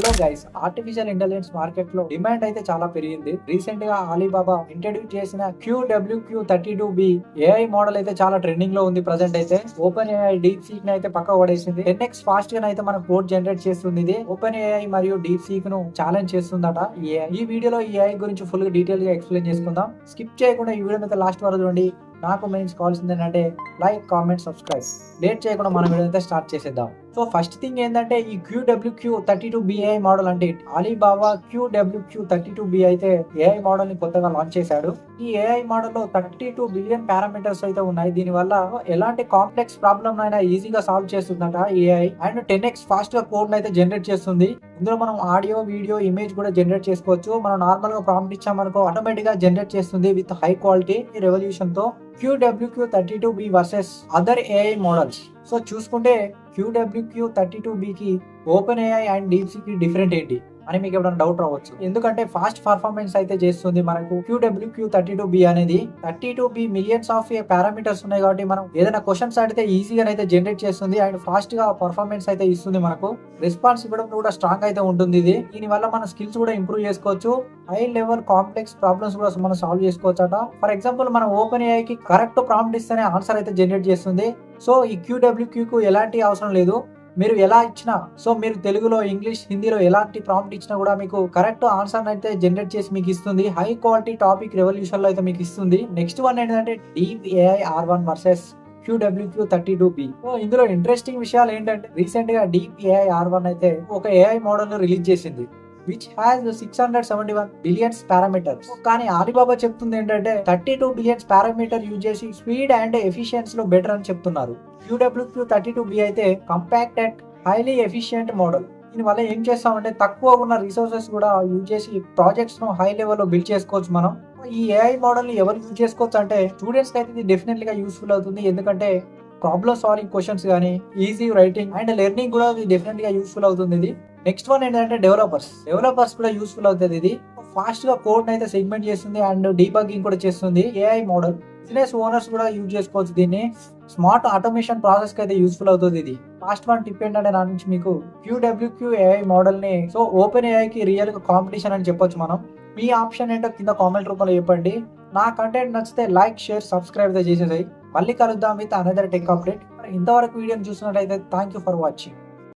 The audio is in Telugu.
Hello guys, artificial intelligence market లో డిమాండ్ అయితే చాలా పెరిగింది. రీసెంట్ గా అలీబాబా ఇంట్రడ్యూస్ చేసిన QWQ32B ఏఐ మోడల్ అయితే చాలా ట్రెండింగ్ లో ఉంది. ప్రజెంట్ అయితే ఓపెన్ ఏఐ డీప్ సీక్ ని అయితే పక్క పడేసింది. 10x ఫాస్ట్ గా అయితే మన కోడ్ జనరేట్ చేస్తుంది. ఇది ఓపెన్ ఏఐ మరియు డీప్ సీక్ ను ఛాలెంజ్ చేస్తుందట. ఈ వీడియోలో ఈ ఏఐ గురించి ఫుల్ గా డీటెయిల్ గా ఎక్స్ప్లెయిన్ చేసుకుందాం. స్కిప్ చేయకుండా ఈ వీడియో అయితే లాస్ట్ వరకు చూడండి. నాకు మెయిన్స్ కావాల్సింది ఏంటంటే లైక్, కామెంట్, సబ్స్క్రైబ్. లేట్ చేయకుండా మనం వీడియో అయితే స్టార్ట్ చేసేద్దాం. సో ఫస్ట్ థింగ్ ఏంటంటే ఈ QWQ32B AI మోడల్ అంటే అలీబాబా QWQ32B అయితే ఏఐ మోడల్ ని కొత్తగా లాంచ్ చేశాడు. ఈ ఏఐ మోడల్ లో 32 బిలియన్ పారామీటర్స్ అయితే ఉన్నాయి. దీని వల్ల ఎలాంటి కాంప్లెక్స్ ప్రాబ్లమ్ అయినా ఈజీగా సాల్వ్ చేస్తుందట ఏఐ. అండ్ 10x ఫాస్ట్ గా కోడ్ అయితే జనరేట్ చేస్తుంది. ఇందులో మనం ఆడియో, వీడియో, ఇమేజ్ కూడా జనరేట్ చేసుకోవచ్చు. మనం నార్మల్ గా ప్రాంప్ట్ ఇచ్చామనుకో ఆటోమేటిక్ గా జనరేట్ చేస్తుంది విత్ హై క్వాలిటీ రెవల్యూషన్ తో. QWQ32B versus other AI models. So చూసుకుంటే QWQ32B కి open AI and deep seek కి డిఫరెంట్ ఏంటి అని మీకు ఎప్పుడైనా డౌట్ రావచ్చు. ఎందుకంటే ఫాస్ట్ పర్ఫార్మెన్స్ అయితే చేస్తుంది మనకు QWQ32B అనేది. 32B మిలియన్స్ ఆఫ్ పారామీటర్స్ ఉన్నాయి కాబట్టి మనం ఏదైనా క్వశ్చన్స్ అడిగితే ఈజీగా అయితే జనరేట్ చేస్తుంది అండ్ ఫాస్ట్ గా పర్ఫార్మెన్స్ అయితే ఇస్తుంది. మనకు రెస్పాన్స్ ఇవ్వడం కూడా స్ట్రాంగ్ అయితే ఉంటుంది. ఇది దీని వల్ల మన స్కిల్స్ కూడా ఇంప్రూవ్ చేసుకోవచ్చు. హై లెవెల్ కాంప్లెక్స్ ప్రాబ్లమ్స్ కూడా మనం సాల్వ్ చేసుకోవచ్చు అట. ఫర్ ఎగ్జాంపుల్ మనం ఓపెన్ ఏఐ కి కరెక్ట్ ప్రాంప్ట్ ఇస్తేనే ఆన్సర్ అయితే జనరేట్ చేస్తుంది. సో ఈ QWQ కు ఎలాంటి అవసరం లేదు. మీరు ఎలా ఇచ్చినా, సో మీరు తెలుగులో, ఇంగ్లీష్, హిందీలో ఎలాంటి ప్రాంప్ట్ ఇచ్చినా కూడా మీకు కరెక్ట్ ఆన్సర్ అయితే జనరేట్ చేసి మీకు ఇస్తుంది. హై క్వాలిటీ టాపిక్ రెవల్యూషన్ లో అయితే మీకు ఇస్తుంది. నెక్స్ట్ వన్ ఏంటంటే deep AI R1 versus QWQ32B. So ఇందులో ఇంట్రెస్టింగ్ విషయాలు ఏంటంటే రీసెంట్ గా డీప్ ఏఐ R1 అయితే ఒక ఏఐ మోడల్ ను రిలీజ్ చేసింది which has 671 billions parameters. కానీ అలీబాబా చెప్తుంది ఏంటంటే 32 బిలియన్స్ పారామీటర్ యూజ్ చేసి స్పీడ్ అండ్ ఎఫిషియన్సీ లో బెటర్ అని చెప్తున్నారు. QWQ32B అయితే compact and highly efficient model. దీనివల్ల ఏం చేస్తామంటే తక్కువ ఉన్న రిసోర్సెస్ కూడా యూజ్ చేసి ప్రాజెక్ట్స్ ను హై లెవెల్ లో బిల్డ్ చేసుకోవచ్చు మనం. ఈ ఏఐ మోడల్ ని ఎవరు యూజ్ చేసుకోవచ్చు అంటే స్టూడెంట్స్ కి అయితే ఇది డెఫినెట్లీ గా యూస్ఫుల్ అవుతుంది. ఎందుకంటే ప్రాబ్లమ్ సాల్వింగ్ క్వశ్చన్స్ కానీ, ఈజీ రైటింగ్ అండ్ లెర్నింగ్ కూడా ఇది డెఫినెట్ గా యూస్ఫుల్ అవుతుంది. ఇది నెక్స్ట్ వన్ ఏంటంటే డెవలపర్స్ కూడా యూస్ఫుల్ అవుతుంది. ఇది ఫాస్ట్ గా కోడ్ అయితే సెగ్మెంట్ చేస్తుంది అండ్ డీబగ్గింగ్ కూడా చేస్తుంది. ఏఐ మోడల్ బిజినెస్ ఓనర్స్ కూడా యూజ్ చేసుకోవచ్చు. దీన్ని స్మార్ట్ ఆటోమేషన్ ప్రాసెస్ కి అయితే యూస్ఫుల్ అవుతుంది. ఇది లాస్ట్ వన్ టిప్ ఏంటంటే నా నుంచి మీకు QWQ AI మోడల్ ని సో ఓపెన్ ఏఐ కి రియల్ గా కాంపిటీషన్ అని చెప్పొచ్చు మనం. మీ ఆప్షన్ ఏంటో కింద కామెంట్ రూపంలో చెప్పండి. నా కంటెంట్ నచ్చితే లైక్, షేర్, సబ్స్క్రైబ్ అయితే చేసేసాయి. మళ్ళీ కలుద్దాం విత్ అనదర్ టెక్ అప్డేట్. ఇంతవరకు వీడియోని చూసినట్లయితే థ్యాంక్ యూ ఫర్ వాచింగ్.